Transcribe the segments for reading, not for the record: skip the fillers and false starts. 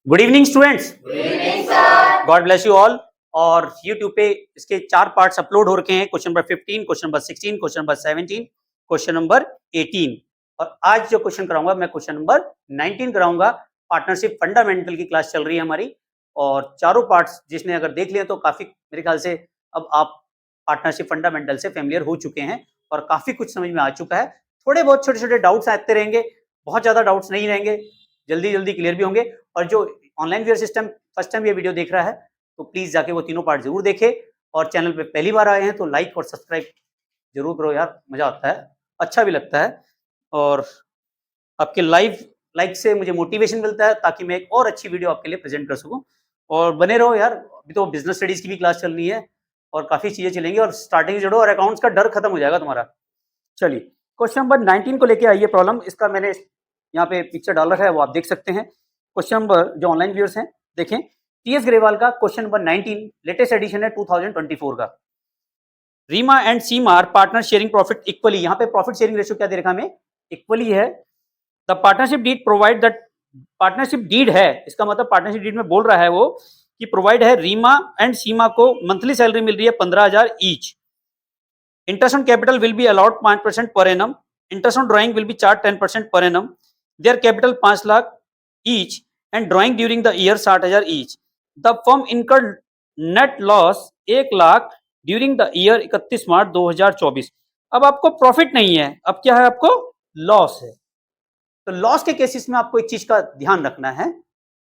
Good evening students. Good evening sir. God bless you all. और YouTube पे इसके 4 parts upload हो रखे हैं। Question number 15, question number 16, question number 17, question number 18। और आज जो क्वेश्चन कराऊंगा मैं क्वेश्चन नंबर 19 कराऊंगा। पार्टनरशिप फंडामेंटल की क्लास चल रही है हमारी, और चारों पार्ट्स जिसने अगर देख लिया तो काफी मेरे ख्याल से अब आप पार्टनरशिप फंडामेंटल से फेमिलियर हो चुके हैं और काफी कुछ समझ में आ चुका है। थोड़े बहुत छोटे छोटे डाउट्स आते रहेंगे, बहुत ज्यादा डाउट्स नहीं रहेंगे, जल्दी जल्दी क्लियर भी होंगे। और जो online viewer system first time ये वीडियो देख रहा है तो प्लीज जाके वो तीनों पार्ट जरूर देखे, और चैनल पे पहली बार आए हैं तो लाइक और सब्सक्राइब जरूर करो यार, मजा आता है, अच्छा भी लगता है। और आपके लाइक से मुझे मोटिवेशन मिलता है ताकि मैं एक और अच्छी वीडियो आपके लिए प्रेजेंट कर सकूं। और बने रहो यार, अभी तो बिजनेस स्टडीज की भी क्लास चल रही है और काफी चीजें चलेंगी, और स्टार्टिंग से जोड़ो और अकाउंट्स का डर खत्म हो जाएगा तुम्हारा। चलिए क्वेश्चन नंबर 19 को लेके आइए। प्रॉब्लम इसका मैंने यहाँ पे पिक्चर डाल रखा है, वो आप देख सकते हैं। क्वेश्चन नंबर जो ऑनलाइन व्यूअर्स हैं देखें, टीएस ग्रेवाल का क्वेश्चन नंबर 19 लेटेस्ट एडिशन है 2024 का। Reema and Seema are partner sharing profit equally. यहाँ पे प्रॉफिट शेयरिंग रेशियो क्या दे रखा हमें, इक्वली है। The partnership deed provide that, partnership deed है इसका मतलब पार्टनरशिप डीड में बोल रहा है वो कि प्रोवाइड है रीमा एंड सीमा को मंथली सैलरी मिल रही है 15,000 each. Interest on capital will be allowed 5% per annum. Interest on drawing will be charged 10% per annum. Their capital 5 lakh each and drawing during the year 60,000 each. The firm incurred net loss 1 lakh during the year 31 मार्च 2024. अब आपको profit नहीं है, अब क्या है, आपको loss है। तो लॉस के केसेस में आपको एक चीज का ध्यान रखना है,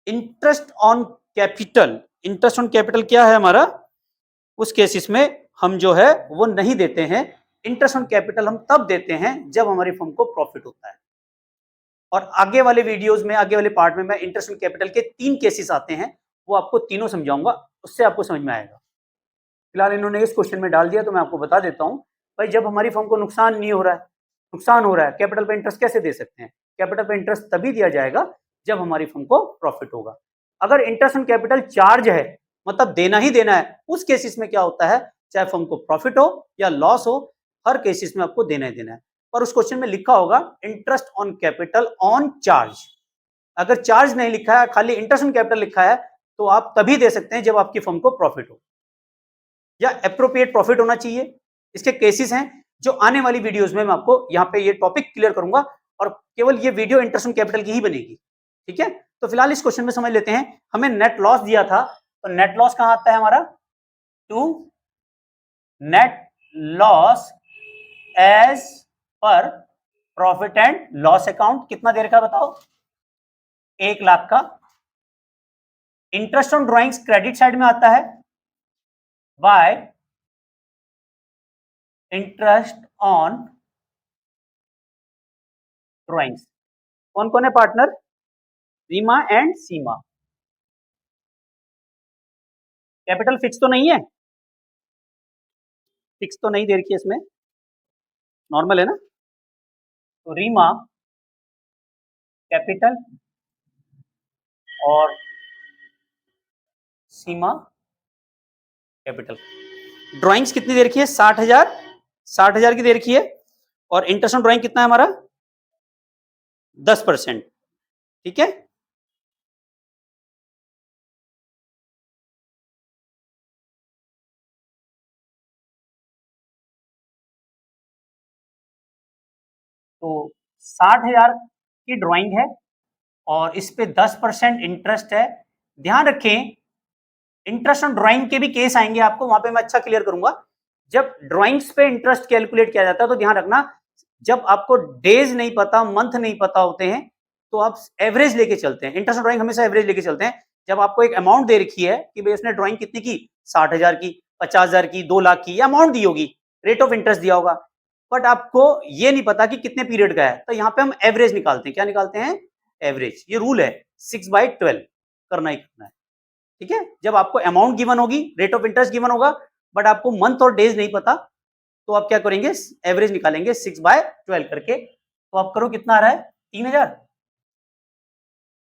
interest on capital. Interest on capital क्या है हमारा, उस केसेस में हम जो है वो नहीं देते हैं। इंटरेस्ट ऑन कैपिटल हम तब देते हैं जब हमारी फर्म को प्रॉफिट होता है। और आगे वाले वीडियोस में, आगे वाले पार्ट में मैं इंटरेस्ट ऑन कैपिटल के 3 केसेस आते हैं, वो आपको तीनों समझाऊंगा, उससे आपको समझ में आएगा। फिलहाल इन्होंने इस क्वेश्चन में डाल दिया तो मैं आपको बता देता हूं। भाई जब हमारी फर्म को नुकसान नहीं हो रहा है, नुकसान हो रहा है, कैपिटल पे इंटरेस्ट कैसे दे सकते हैं? कैपिटल पे इंटरेस्ट तभी दिया जाएगा जब हमारी फर्म को प्रॉफिट होगा। अगर इंटरेस्ट ऑन कैपिटल चार्ज है, मतलब देना ही देना है, उस केसेस में क्या होता है, चाहे फर्म को प्रॉफिट हो या लॉस हो, हर केसेस में आपको देना ही देना है। और उस क्वेश्चन में लिखा होगा interest on capital on charge. अगर चार्ज नहीं लिखा है, खाली इंटरेस्ट ऑन कैपिटल लिखा है, तो आप तभी दे सकते हैं जब आपकी फर्म को प्रॉफिट हो या एप्रोप्रिएट प्रॉफिट होना चाहिए। इसके केसेस हैं जो आने वाली वीडियोस में मैं आपको यहाँ पे ये टॉपिक क्लियर करूंगा, और केवल ये वीडियो इंटरेस्ट ऑन कैपिटल की ही बनेगी। ठीक है, तो फिलहाल इस क्वेश्चन में समझ लेते हैं। हमें नेट लॉस दिया था, तो नेट लॉस कहां आता है हमारा, to net loss as per profit and loss account. कितना दे रखा है बताओ, 1 लाख का। Interest on drawings credit side में आता है बाय इंटरेस्ट ऑन ड्रॉइंग्स। कौन कौन है partner, Reema and Seema. Capital fix तो नहीं है, फिक्स तो नहीं दे रखी है इसमें, नॉर्मल है ना। तो रीमा कैपिटल और सीमा कैपिटल। ड्राइंग्स कितनी दे रखी है, 60,000, 60,000 की दे रखी है। और इंटरेस्ट ऑन ड्राइंग कितना है हमारा, 10%। ठीक है, तो 60,000 की ड्राइंग है और इस पे 10% इंटरेस्ट है। ध्यान रखें, इंटरेस्ट ऑन ड्राइंग के भी केस आएंगे आपको, वहां पे मैं अच्छा क्लियर करूंगा। जब ड्राइंग्स पे इंटरेस्ट कैलकुलेट किया जाता है तो ध्यान रखना, जब आपको डेज नहीं पता, मंथ नहीं पता होते हैं, तो आप एवरेज लेके चलते हैं। इंटरेस्ट ऑन ड्राइंग हमेशा एवरेज लेके चलते हैं। जब आपको एक अमाउंट दे रखी है कि भाई उसने ड्राइंग कितनी की, 60,000 की, 50,000 की, 2 लाख की, या अमाउंट दी होगी, रेट ऑफ इंटरेस्ट दिया होगा, बट आपको ये नहीं पता कि कितने पीरियड का है, तो यहाँ पे हम एवरेज निकालते हैं। क्या निकालते हैं, एवरेज। ये रूल है, 6/12 करना ही करना है। ठीक है, जब आपको अमाउंट गिवन होगी, रेट ऑफ इंटरेस्ट गिवन होगा, बट आपको मंथ और डेज नहीं पता, तो आप क्या करेंगे, एवरेज निकालेंगे 6/12 करके। तो आप करो कितना आ रहा है, 3,000,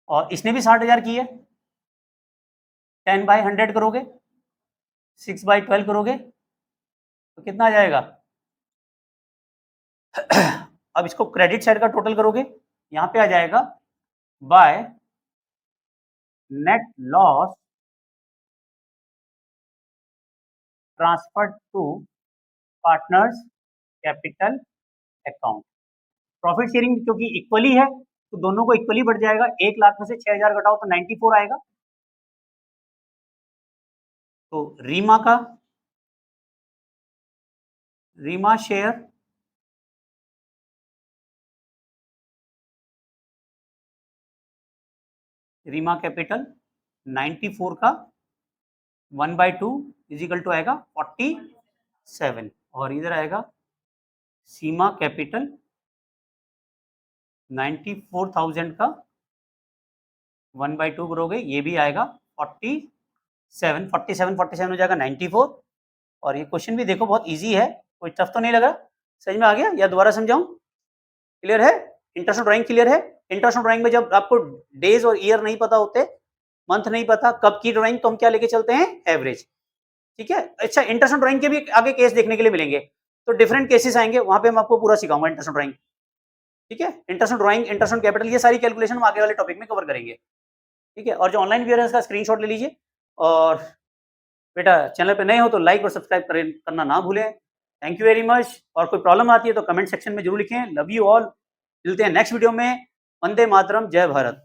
और इसने भी 60,000 की है, 10/100 करोगे, 6/12 करोगे तो कितना आ जाएगा। अब इसको क्रेडिट साइड का टोटल करोगे, यहां पे आ जाएगा by net loss transferred to partners capital account. Profit sharing क्योंकि इक्वली है तो दोनों को इक्वली बढ़ जाएगा। 1 लाख में से 6000 घटाओ तो 94 आएगा। तो रीमा शेयर रीमा कैपिटल 94 का 1/2 इजिकल टू आएगा 47 और इधर आएगा सीमा कैपिटल 94,000 का 1/2 करोगे ये भी आएगा 47 हो जाएगा 94। और ये क्वेश्चन भी देखो बहुत इजी है, कोई टफ तो नहीं लगा, समझ में आ गया या दोबारा समझाऊं? क्लियर है? इंटरनेशनल ड्राइंग क्लियर है? इंटरनेशनल ड्राइंग में जब आपको डेज और ईयर नहीं पता होते, मंथ नहीं पता कब की ड्राइंग, तो हम क्या लेके चलते हैं? एवरेज। ठीक है। अच्छा, इंटरनेशनल ड्राइंग के भी आगे केस देखने के लिए मिलेंगे, तो डिफरेंट केसेस आएंगे, वहां पे हम आपको पूरा सिखाऊंगा इंटरनेशनल ड्राइंग। ठीक है। इंटरनेशनल ड्राइंग, इंटरनेशनल कैपिटल, ये सारी कैलकुलेशन हम आगे वाले टॉपिक में कवर करेंगे। ठीक है। और जो ऑनलाइन व्यूअर है उसका स्क्रीनशॉट ले लीजिए, और बेटा चैनल पे नए हो तो लाइक और सब्सक्राइब करना ना भूलें। Thank you very much. और कोई प्रॉब्लम आती है तो कमेंट सेक्शन में जरूर लिखें। Love you all. मिलते हैं नेक्स्ट वीडियो में। वंदे मातरम, जय भारत।